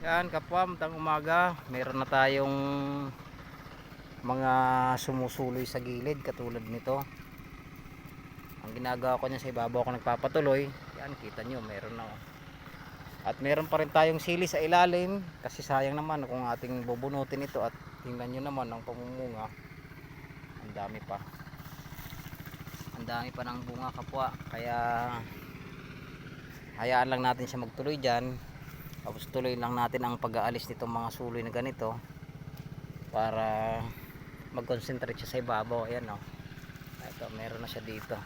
Yan kapwa, magandang umaga. Meron na tayong mga sumusuloy sa gilid katulad nito. Ang ginagawa ko niya, sa ibabaw ko nagpapatuloy. Yan, kita nyo, meron na. At meron pa rin tayong sili sa ilalim, kasi sayang naman kung ating bubunutin ito. At tingnan nyo naman ang pamumunga. Ang dami pa. Ang dami pa ng bunga kapwa. Kaya hayaan lang natin siya magtuloy dyan. Tapos tuloy lang natin ang pag-aalis nitong mga suloy na ganito para mag-concentrate siya sa ibabaw. Ayan o. Ito, meron na siya dito.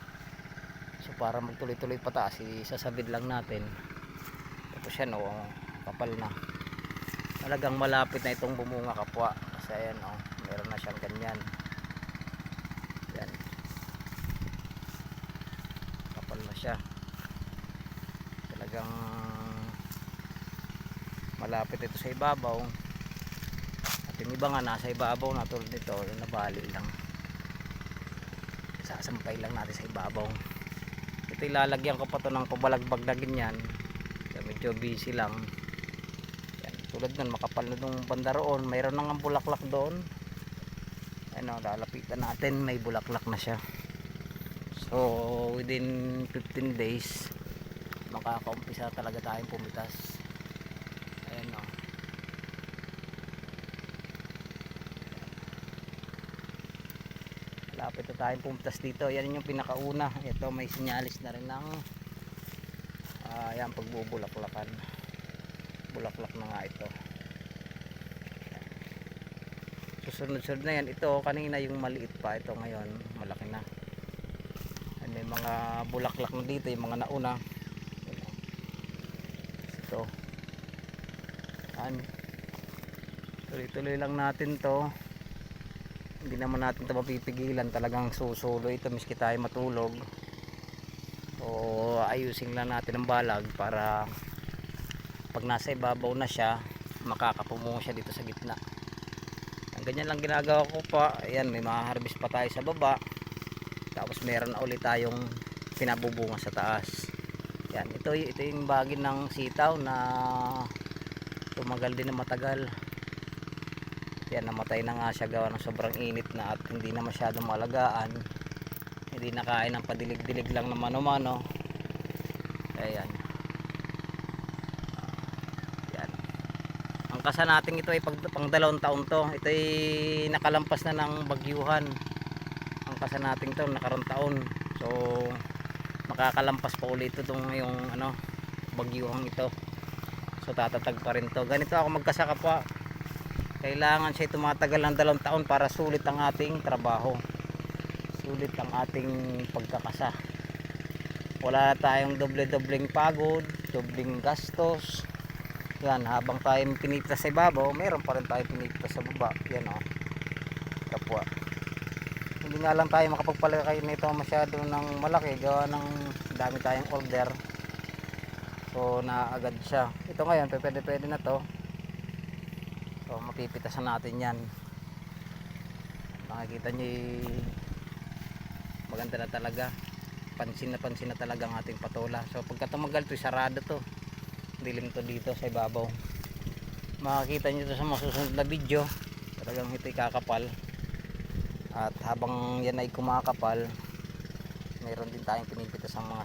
So para magtuloy-tuloy pataas, isasabid lang natin. Tapos yan o, kapal na. Talagang malapit na itong bumunga kapwa. Kasi ayan o, meron na siyang ganyan. Yan. Kapal na siya. Talagang malapit ito sa ibabaw. At yung iba nga nasa ibabaw na, tulad nito nabali lang, sasampay lang natin sa ibabaw. Ito ilalagyan ko pa to ng pabalagbag na ganyan. Kaya medyo busy lang. Yan, tulad nun, makapal na itong banda roon, mayroon nang bulaklak doon. Ano, lalapitan natin, may bulaklak na siya. So within 15 days makakaumpisa talaga tayong pumitas. Ayan o. Lapit na tayong pumitas dito. Yan yung pinakauna. Ito may sinyalis na rin ng ayan, pagbubulaklakan. Bulaklak na nga ito. Susunod-sunod na yan. Ito kanina yung maliit pa. Ito ngayon malaki na. Ayan, may mga bulaklak na dito, yung mga nauna. Ito. Tuloy-tuloy lang natin to. Hindi naman natin ito mapipigilan, talagang susuloy ito miski tayo matulog. O ayusin lang natin ang balag para pag nasa ibabaw na siya, makakapumungo siya dito sa gitna. Ang ganyan lang ginagawa ko pa. Ayan, may ma-harvest pa tayo sa baba. Tapos meron na ulit tayong pinabubunga sa taas. Yan, ito yung bagin ng sitaw na tumagal din na matagal. Yan, namatay na nga siya gawa ng sobrang init na at hindi na masyadong malagaan. Hindi nakain ng padilig-dilig lang na mano-mano. Ayan. Yan. Ang kasa natin ito ay pang 2 taon to. Ito ay nakalampas na ng bagyuhan. Ang kasa natin to nakarong taon. So makakalampas pa ulit itong yung ano, bagyuhang ito. So tatatag pa rin to. Ganito ako magkasaka pa. Kailangan siya tumatagal ng 2 taon para sulit ang ating trabaho, sulit ang ating pagkakasa. Wala tayong doble-dobleng pagod, dobleng gastos. Yan, habang tayo pinipitas sa ibabaw, meron pa rin tayo pinipitas sa baba. Yan o, kapwa. Hindi nga lang tayo makapagpalakay nito masyado ng malaki, gawa ng dami tayong order. So naagad siya. Ito ngayon, pwede na to. So mapipitasan natin yan. Makikita nyo maganda na talaga. Pansin na talaga ang ating patola. So pagka tumagal ito, sarado to. Dilim to dito sa ibabaw. Makikita nyo ito sa masusunod na video. Talagang ito'y kakapal. At habang yan ay kumakapal, mayroon din tayong pinipitas ang mga